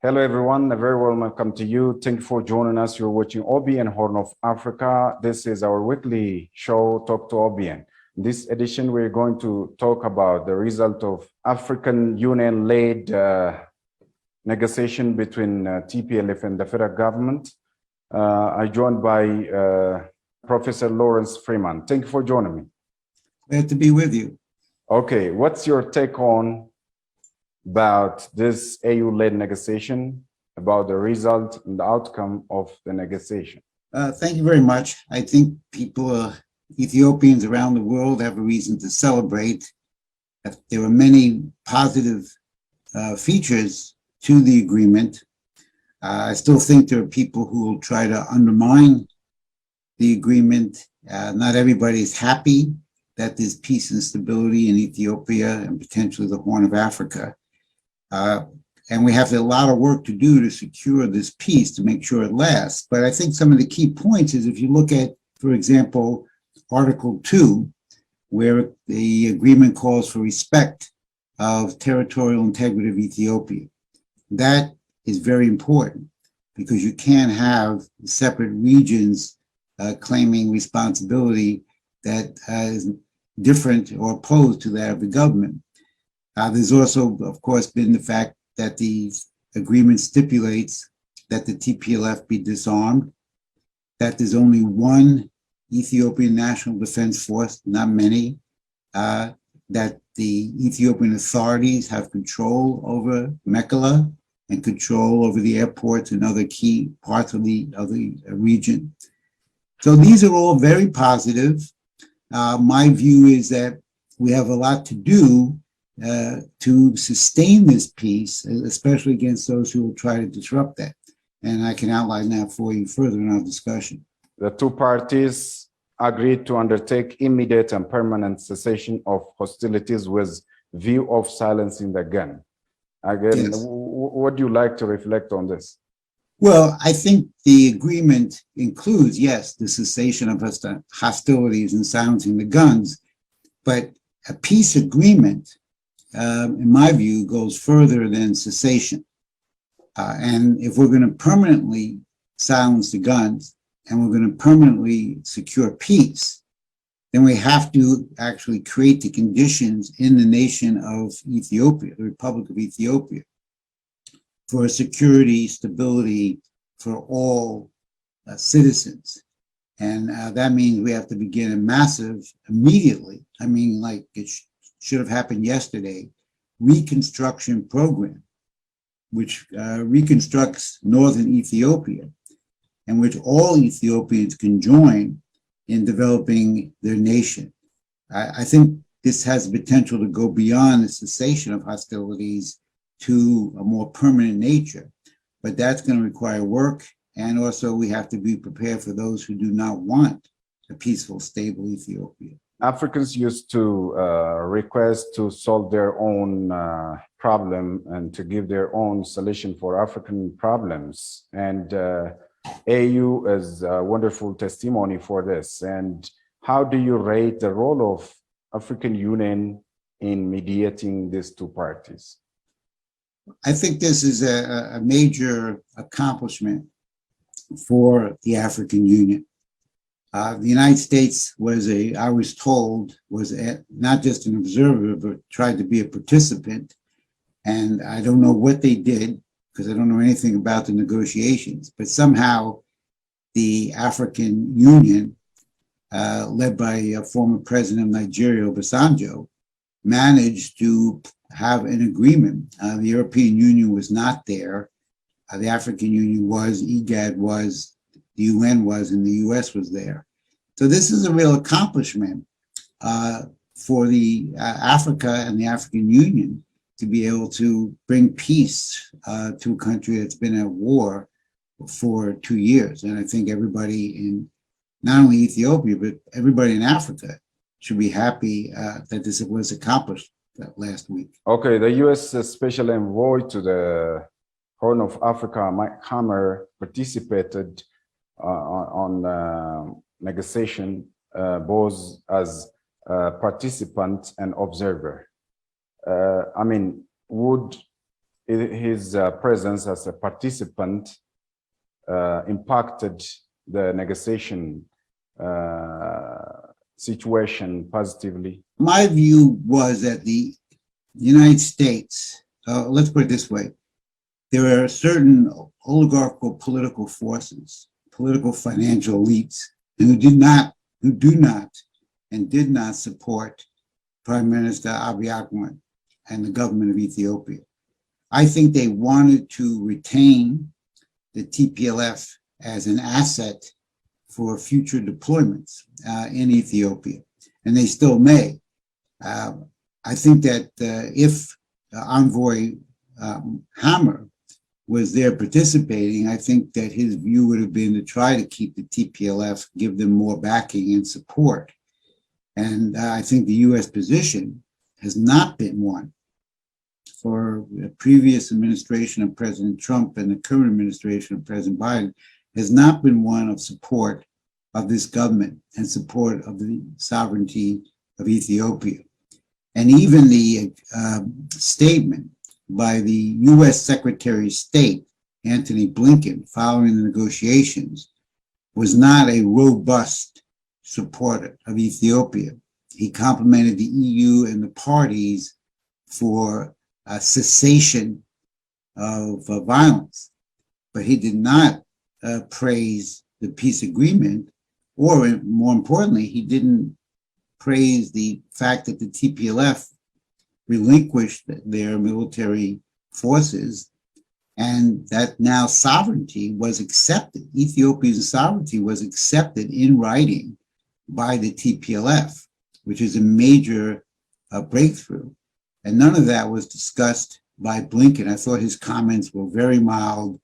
Hello, everyone. A very warm welcome to you. Thank you for joining us. You're watching OBN Horn of Africa. This is our weekly show, Talk to OBN. In this edition, we're going to talk about the result of African Union-led negotiation between TPLF and the federal government. I'm joined by Professor Lawrence Freeman. Thank you for joining me. Glad to be with you. Okay, what's your take on about this AU-led negotiation, about the result and the outcome of the negotiation? Thank you very much. I think people, Ethiopians around the world, have a reason to celebrate. There were many positive features to the agreement. I still think there are people who will try to undermine the agreement. Not everybody is happy that there's peace and stability in Ethiopia and potentially the Horn of Africa. And we have a lot of work to do to secure this peace to make sure it lasts. But I think some of the key points is if you look at, for example, Article 2, where the agreement calls for respect of territorial integrity of Ethiopia. That is very important because you can't have separate regions claiming responsibility that is different or opposed to that of the government. There's also, of course, been the fact that the agreement stipulates that the TPLF be disarmed, that there's only one Ethiopian National Defense Force, not many, that the Ethiopian authorities have control over Mekelle and control over the airports and other key parts of the region. So these are all very positive. My view is that we have a lot to do to sustain this peace, especially against those who will try to disrupt that. And I can outline that for you further in our discussion. The two parties agreed to undertake immediate and permanent cessation of hostilities with view of silencing the gun. Again, yes. What do you like to reflect on this? Well, I think the agreement includes, yes, the cessation of hostilities and silencing the guns, but a peace agreement, in my view, goes further than cessation. And if we're going to permanently silence the guns and we're going to permanently secure peace, then we have to actually create the conditions in the nation of Ethiopia, the Republic of Ethiopia, for security, stability for all citizens. And that means we have to begin a massive, immediately, I mean, like it should have happened yesterday, reconstruction program, which reconstructs northern Ethiopia, and which all Ethiopians can join in developing their nation. I think this has the potential to go beyond the cessation of hostilities to a more permanent nature, but that's going to require work, and also we have to be prepared for those who do not want a peaceful, stable Ethiopia. Africans used to request to solve their own problem and to give their own solution for African problems. And AU is a wonderful testimony for this. And how do you rate the role of African Union in mediating these two parties? I think this is a major accomplishment for the African Union. The United States was I was told, not just an observer, but tried to be a participant. And I don't know what they did, because I don't know anything about the negotiations, but somehow the African Union, led by former President of Nigeria, Obasanjo, managed to have an agreement. The European Union was not there. The African Union was, IGAD was, the UN was, and the US was there. So this is a real accomplishment for the Africa and the African Union to be able to bring peace to a country that's been at war for 2 years. And I think everybody in not only Ethiopia, but everybody in Africa should be happy that this was accomplished last week. Okay, the U.S. Special Envoy to the Horn of Africa, Mike Hammer, participated on negotiation both as participant and observer. I mean, would his presence as a participant impacted the negotiation situation positively? My view was that the United States, let's put it this way, there are certain oligarchical political forces, political financial elites who do not, and did not support Prime Minister Abiy Ahmed and the government of Ethiopia. I think they wanted to retain the TPLF as an asset for future deployments in Ethiopia, and they still may. I think that if Envoy Hammer was there participating, I think that his view would have been to try to keep the TPLF, give them more backing and support. And I think the U.S. position has not been one for the previous administration of President Trump and the current administration of President Biden has not been one of support of this government and support of the sovereignty of Ethiopia. And even the statement by the U.S. Secretary of State, Antony Blinken, following the negotiations, was not a robust supporter of Ethiopia. He complimented the EU and the parties for a cessation of violence, but he did not praise the peace agreement, or more importantly, he didn't praise the fact that the TPLF relinquished their military forces and that now sovereignty was accepted. Ethiopia's sovereignty was accepted in writing by the TPLF, which is a major breakthrough. And none of that was discussed by Blinken. I thought his comments were very mild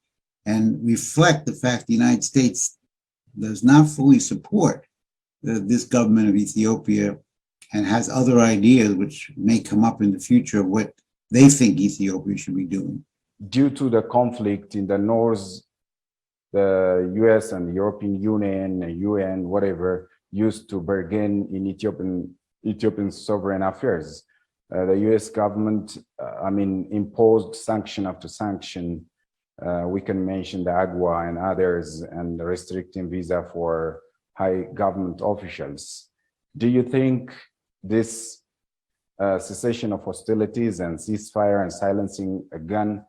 and reflect the fact the United States does not fully support this government of Ethiopia and has other ideas which may come up in the future of what they think Ethiopia should be doing. Due to the conflict in the north, the US and the European Union, UN, whatever, used to bargain in Ethiopian sovereign affairs. The US government, imposed sanction after sanction. We can mention the AGWA and others, and restricting visa for high government officials. Do you think this cessation of hostilities and ceasefire and silencing a gun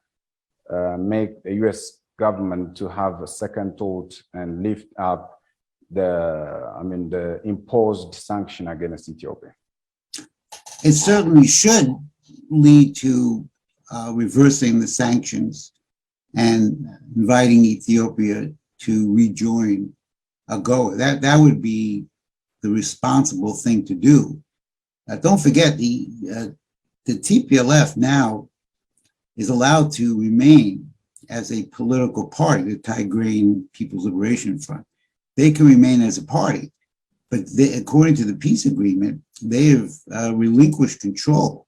make the US government to have a second thought and lift up the imposed sanction against Ethiopia? It certainly should lead to reversing the sanctions and inviting Ethiopia to rejoin AGOA. That would be the responsible thing to do. Don't forget, the TPLF now is allowed to remain as a political party, the Tigrayan People's Liberation Front. They can remain as a party, but according to the peace agreement, they have relinquished control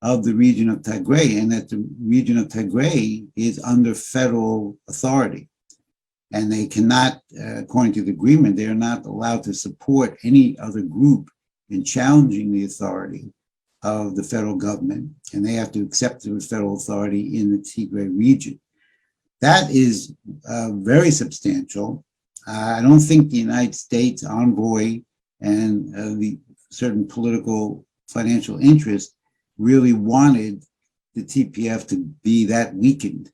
of the region of Tigray, and that the region of Tigray is under federal authority. And they cannot, according to the agreement, they are not allowed to support any other group in challenging the authority of the federal government, and they have to accept the federal authority in the Tigray region. That is very substantial. I don't think the United States envoy and the certain political financial interests really wanted the TPF to be that weakened.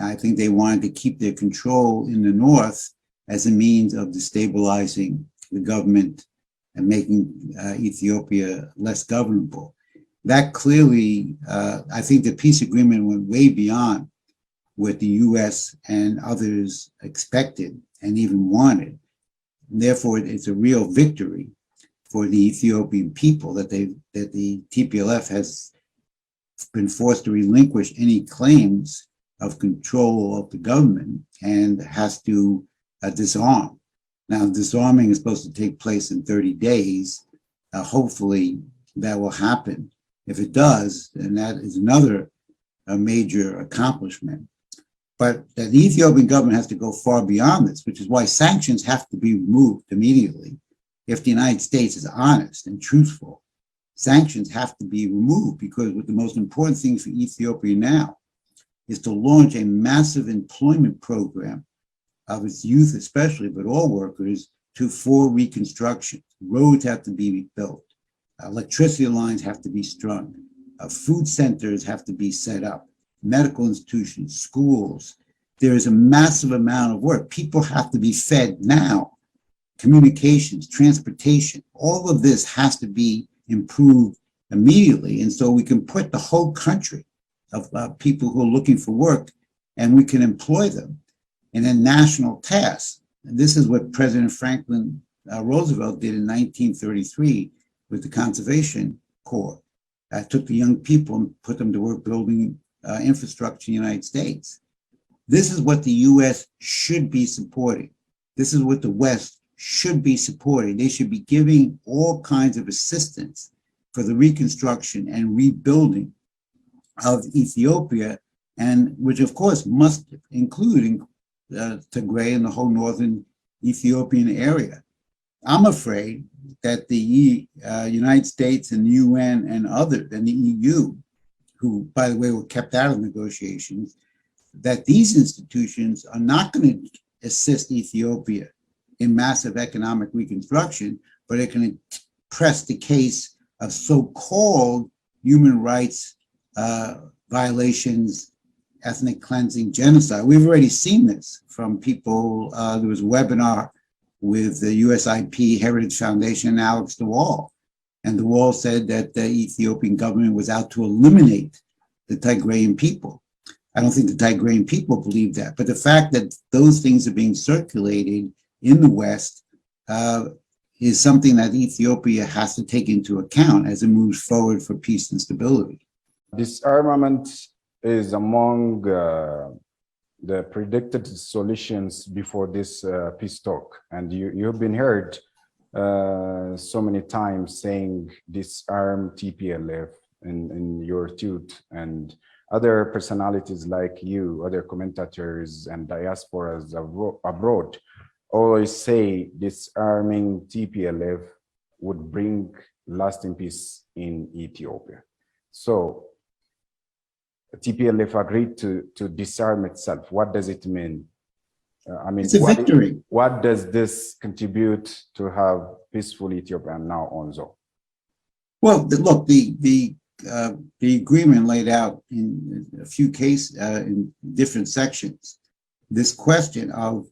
I think they wanted to keep their control in the north as a means of destabilizing the government and making Ethiopia less governable. That clearly, I think the peace agreement went way beyond what the US and others expected and even wanted. And therefore, it's a real victory for the Ethiopian people that the TPLF has been forced to relinquish any claims of control of the government and has to disarm. Now, disarming is supposed to take place in 30 days. Hopefully that will happen. If it does, then that is another major accomplishment. But the Ethiopian government has to go far beyond this, which is why sanctions have to be removed immediately. If the United States is honest and truthful, sanctions have to be removed, because what the most important thing for Ethiopia now is to launch a massive employment program of its youth especially, but all workers, for reconstruction. Roads have to be built. Electricity lines have to be strung. Food centers have to be set up. Medical institutions, schools. There is a massive amount of work. People have to be fed now. Communications, transportation, all of this has to be improved immediately. And so we can put the whole country of people who are looking for work, and we can employ them in a national task. And this is what President Franklin Roosevelt did in 1933 with the Conservation Corps. Took the young people and put them to work building infrastructure in the United States. This is what the U.S. should be supporting. This is what the West should be supporting. They should be giving all kinds of assistance for the reconstruction and rebuilding of Ethiopia, and which of course must include Tigray and the whole northern Ethiopian area. I'm afraid that the United States and the UN and others, and the EU, who, by the way, were kept out of negotiations, that these institutions are not going to assist Ethiopia in massive economic reconstruction, but it can press the case of so-called human rights violations, ethnic cleansing, genocide. We've already seen this from people. There was a webinar with the USIP Heritage Foundation and Alex DeWall. And DeWall said that the Ethiopian government was out to eliminate the Tigrayan people. I don't think the Tigrayan people believe that. But the fact that those things are being circulated in the West is something that Ethiopia has to take into account as it moves forward for peace and stability. Disarmament is among the predicted solutions before this peace talk. And you've been heard so many times saying disarm TPLF in your tweet, and other personalities like you, other commentators and diasporas abroad always say disarming TPLF would bring lasting peace in Ethiopia. So TPLF agreed to disarm itself. What does it mean? I mean, it's a victory. What does this contribute to have peaceful Ethiopia now on Zo? Well, look, the agreement laid out in a few cases in different sections. This question of,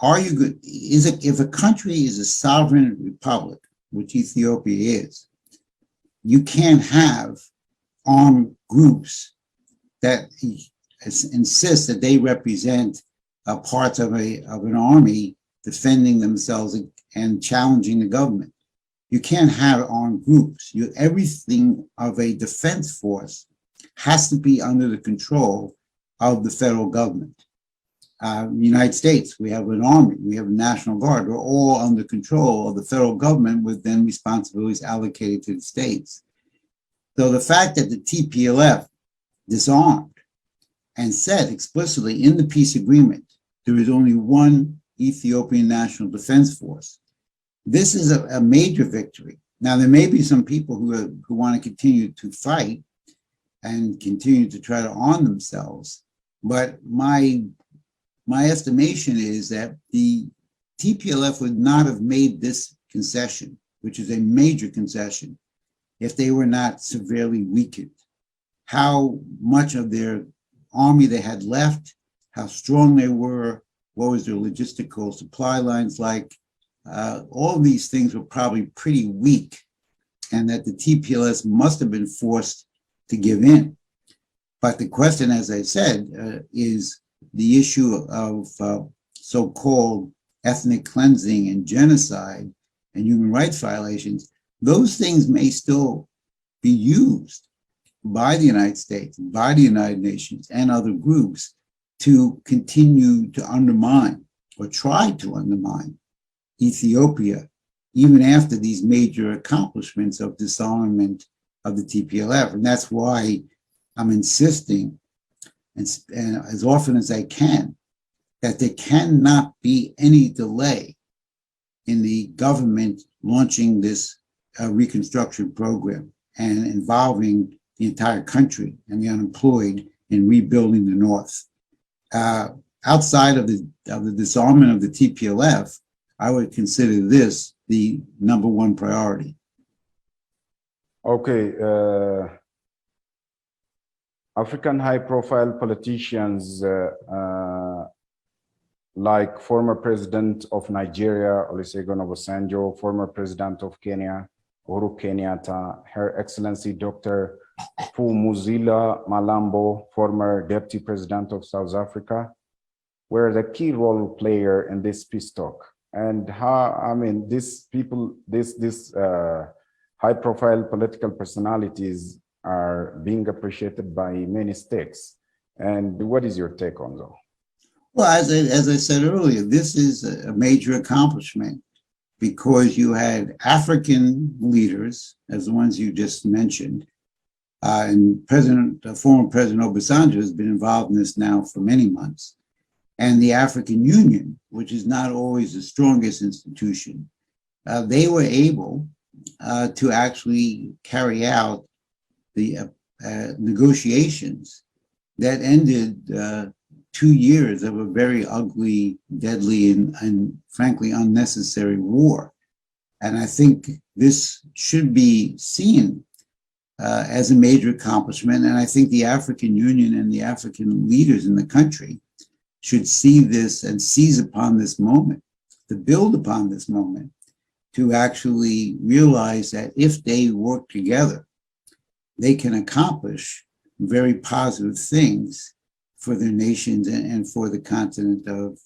are you good? Is it, if a country is a sovereign republic, which Ethiopia is, you can't have armed groups that insist that they represent parts of an army defending themselves and challenging the government. You can't have armed groups. Everything of a defense force has to be under the control of the federal government. United States, we have an army, we have a National Guard, we're all under control of the federal government with then responsibilities allocated to the states. So the fact that the TPLF disarmed and said explicitly in the peace agreement, there is only one Ethiopian National Defense Force. This is a major victory. Now, there may be some people who want to continue to fight and continue to try to arm themselves, but my estimation is that the TPLF would not have made this concession, which is a major concession, if they were not severely weakened. How much of their army they had left, how strong they were, what was their logistical supply lines like, all of these things were probably pretty weak, and that the TPLF must have been forced to give in. But the question, as I said, is the issue of so-called ethnic cleansing and genocide and human rights violations. Those things may still be used by the United States, by the United Nations and other groups to continue to undermine or try to undermine Ethiopia, even after these major accomplishments of disarmament of the TPLF. And that's why I'm insisting, and as often as I can, that there cannot be any delay in the government launching this reconstruction program and involving the entire country and the unemployed in rebuilding the North. Outside of the disarmament of the TPLF, I would consider this the number one priority. Okay, African high-profile politicians like former president of Nigeria, Olusegun Obasanjo, former president of Kenya, Uhuru Kenyatta, Her Excellency Dr. Muzila Malambo, former deputy president of South Africa, were the key role player in this peace talk. And how, I mean, these people, these high-profile political personalities are being appreciated by many states. And what is your take on that? Well, as I said earlier, this is a major accomplishment because you had African leaders, as the ones you just mentioned, and former President Obasanjo has been involved in this now for many months, and the African Union, which is not always the strongest institution. They were able to actually carry out the negotiations that ended 2 years of a very ugly, deadly, and frankly unnecessary war. And I think this should be seen as a major accomplishment. And I think the African Union and the African leaders in the country should see this and seize upon this moment, to build upon this moment, to actually realize that if they work together, they can accomplish very positive things for their nations and for the continent of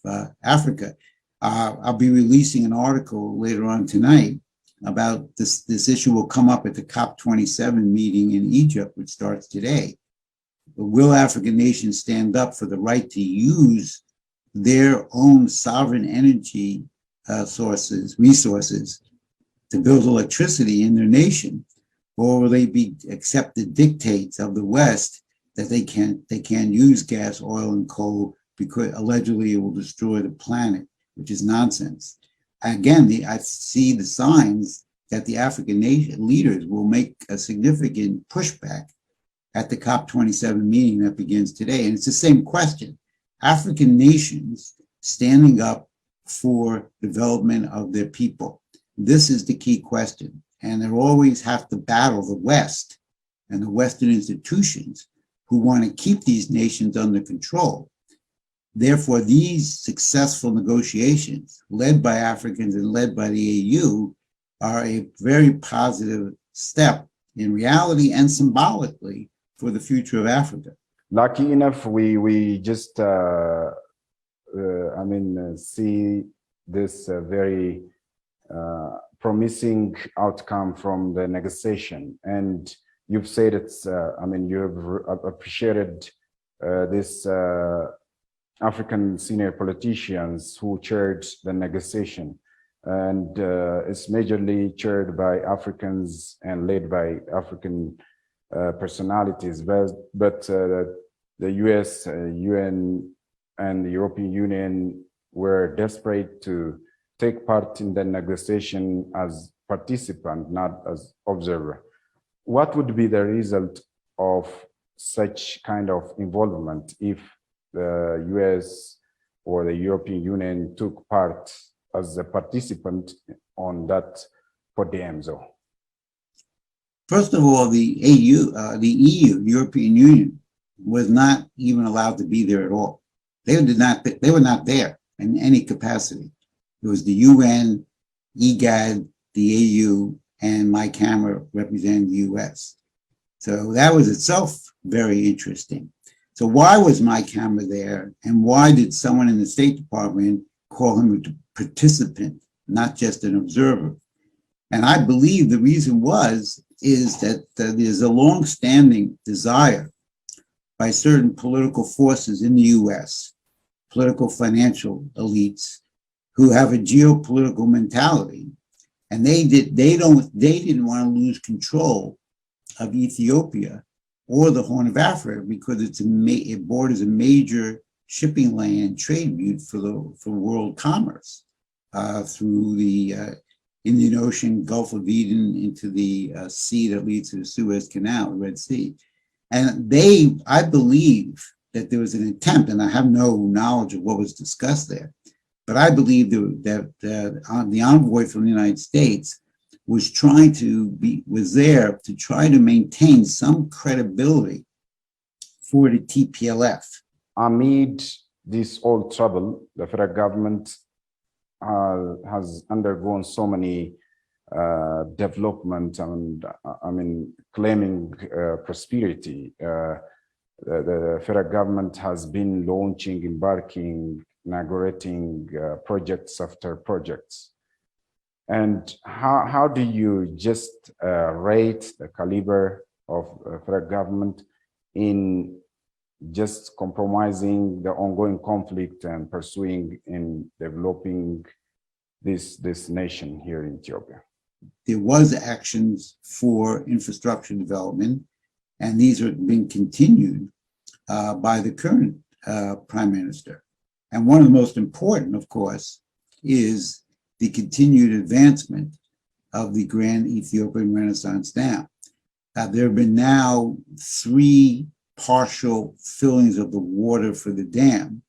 Africa. I'll be releasing an article later on tonight about this issue will come up at the COP27 meeting in Egypt, which starts today. Will African nations stand up for the right to use their own sovereign energy resources to build electricity in their nation? Or will they accept the dictates of the West that they can't use gas, oil, and coal because allegedly it will destroy the planet, which is nonsense. Again, I see the signs that the African nation leaders will make a significant pushback at the COP27 meeting that begins today. And it's the same question. African nations standing up for development of their people. This is the key question. And they always have to battle the West and the Western institutions who want to keep these nations under control. Therefore, these successful negotiations led by Africans and led by the AU are a very positive step in reality and symbolically for the future of Africa. Lucky enough, we just, see this very promising outcome from the negotiation. And you've said it's, you have appreciated this African senior politicians who chaired the negotiation. And it's majorly chaired by Africans and led by African personalities. But the US, UN, and the European Union were desperate to take part in the negotiation as participant, not as observer. What would be the result of such kind of involvement if the US or the European Union took part as a participant on that podium? First of all, the EU, European Union, was not even allowed to be there at all. They were not there in any capacity. It was the UN, IGAD, the AU, and my camera representing the US. So that was itself very interesting. So why was my camera there? And why did someone in the State Department call him a participant, not just an observer? And I believe the reason is that there's a long-standing desire by certain political forces in the US, political financial elites, who have a geopolitical mentality, and they didn't want to lose control of Ethiopia or the Horn of Africa because it borders a major shipping lane trade route for world commerce through the Indian Ocean, Gulf of Eden, into the sea that leads to the Suez Canal, the Red Sea. And I believe that there was an attempt, and I have no knowledge of what was discussed there, but I believe that the envoy from the United States was there to try to maintain some credibility for the TPLF. Amid this old trouble, the federal government has undergone so many development and claiming prosperity. The federal government has been launching, embarking, inaugurating projects after projects. And how do you just rate the caliber of federal government in just compromising the ongoing conflict and pursuing in developing this nation here in Ethiopia? There was actions for infrastructure development, and these are being continued by the current prime minister. And one of the most important, of course, is the continued advancement of the Grand Ethiopian Renaissance Dam. There have been now 3 partial fillings of the water for the dam,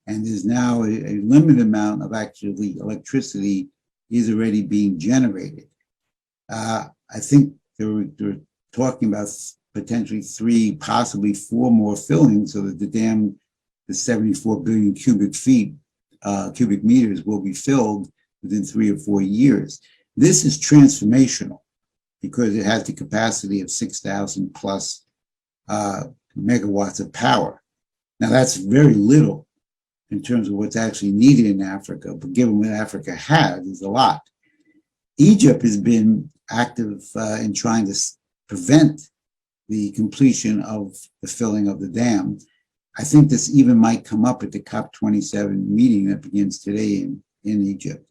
and there's now a limited amount of actually electricity is already being generated. I think they're talking about potentially 3, possibly 4 more fillings, so that the dam, the 74 billion cubic meters, will be filled within 3 or 4 years. This is transformational because it has the capacity of 6,000 plus megawatts of power. Now that's very little in terms of what's actually needed in Africa, but given what Africa has, is a lot. Egypt has been active in trying to prevent the completion of the filling of the dam. I think this even might come up at the COP27 meeting that begins today in Egypt.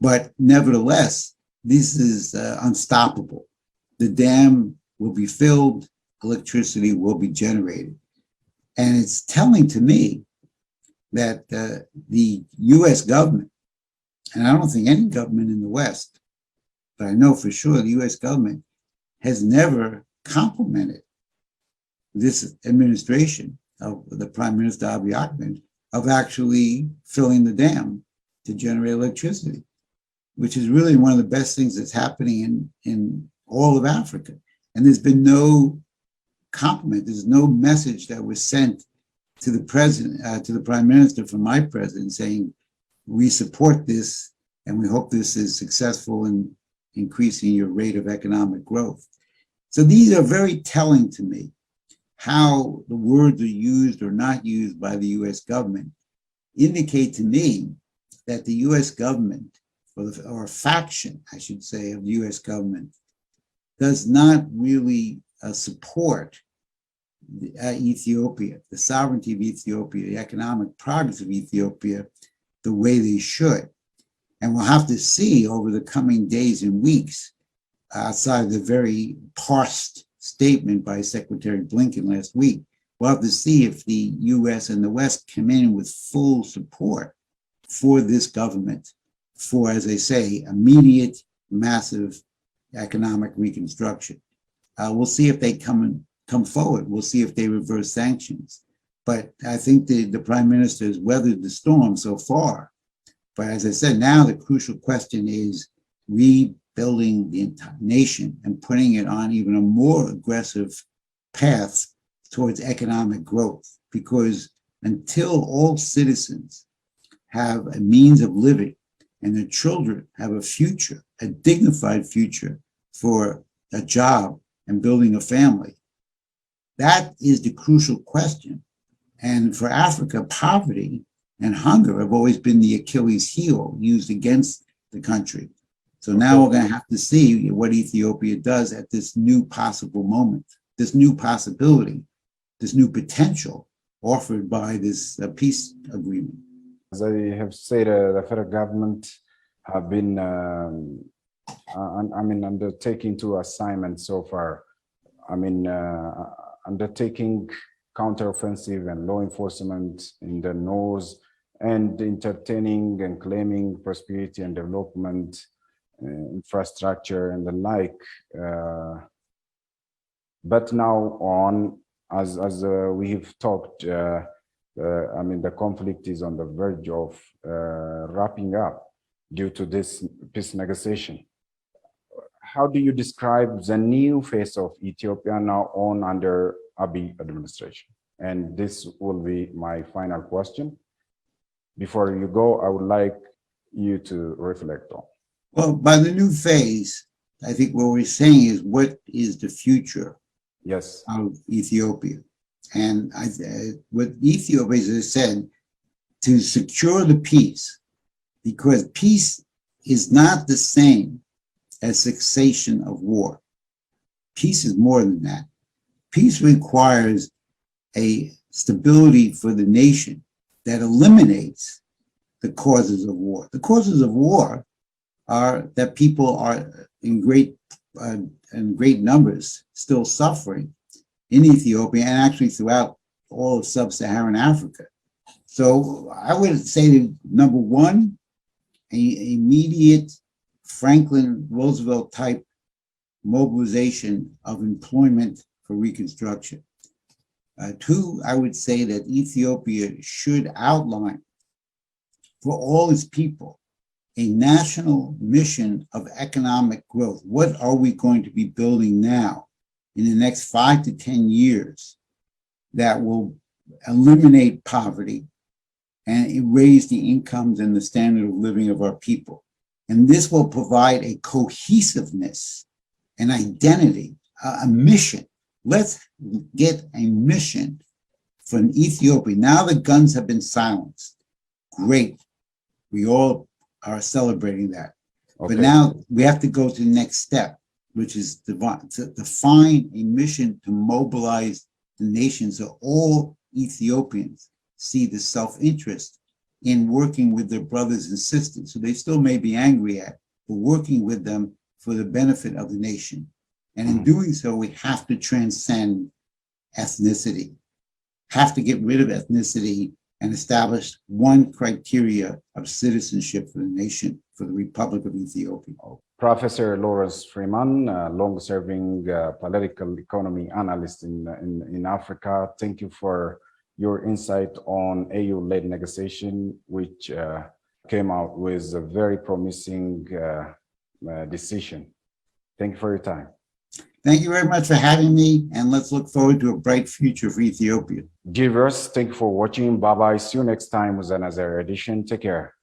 But nevertheless, this is unstoppable. The dam will be filled, electricity will be generated. And it's telling to me that the US government, and I don't think any government in the West, but I know for sure the US government has never complimented this administration of the Prime Minister Abiy Ahmed of actually filling the dam to generate electricity, which is really one of the best things that's happening in all of Africa. And there's been no compliment, there's no message that was sent to the president, to the prime minister from my president saying, we support this and we hope this is successful in increasing your rate of economic growth. So these are very telling to me, how the words are used or not used by the US government indicate to me that the US government, or a faction, I should say, of the US government, does not really support Ethiopia, the sovereignty of Ethiopia, the economic progress of Ethiopia, the way they should. And we'll have to see over the coming days and weeks, outside of the very parsed statement by Secretary Blinken last week, we'll have to see if the US and the West come in with full support for this government for, as I say, immediate, massive economic reconstruction. We'll see if they come forward. We'll see if they reverse sanctions. But I think the Prime Minister has weathered the storm so far. But as I said, now the crucial question is rebuilding the entire nation and putting it on even a more aggressive path towards economic growth. Because until all citizens have a means of living and their children have a future, a dignified future for a job and building a family, that is the crucial question. And for Africa, poverty and hunger have always been the Achilles heel used against the country. So now we're going to have to see what Ethiopia does at this new possible moment, this new possibility, this new potential offered by this peace agreement. As I have said, the federal government have been, undertaking 2 assignments so far. Undertaking counteroffensive and law enforcement in the north, and entertaining and claiming prosperity and development, infrastructure and the like. But now on as we've talked, I mean, the conflict is on the verge of wrapping up due to this peace negotiation. How do you describe the new face of Ethiopia now on under Abiy administration? And this will be my final question. Before you go, I would like you to reflect on. Well, by the new phase, I think what we're saying is what is the future Yes. of Ethiopia? And what Ethiopia, as I said, to secure the peace, because peace is not the same as cessation of war. Peace is more than that. Peace requires a stability for the nation that eliminates the causes of war. The causes of war are that people are in great numbers still suffering in Ethiopia and actually throughout all of sub-Saharan Africa. So I would say that number one, an immediate Franklin Roosevelt type mobilization of employment for reconstruction. Two, I would say that Ethiopia should outline for all its people a national mission of economic growth. What are we going to be building now in the next 5 to 10 years that will eliminate poverty and raise the incomes and the standard of living of our people? And this will provide a cohesiveness, an identity, a mission. Let's get a mission for Ethiopia. Now the guns have been silenced. Great. We all are celebrating that. Okay. But now we have to go to the next step, which is to define a mission to mobilize the nation so all Ethiopians see the self-interest in working with their brothers and sisters, so they still may be angry at, but working with them for the benefit of the nation. And in doing so, we have to transcend ethnicity, have to get rid of ethnicity and establish one criteria of citizenship for the nation, for the Republic of Ethiopia. Professor Lawrence Freeman, long-serving political economy analyst in Africa, thank you for your insight on AU-led negotiation, which came out with a very promising decision. Thank you for your time. Thank you very much for having me, and let's look forward to a bright future for Ethiopia. Viewers, thank you for watching. Bye-bye. See you next time with another edition. Take care.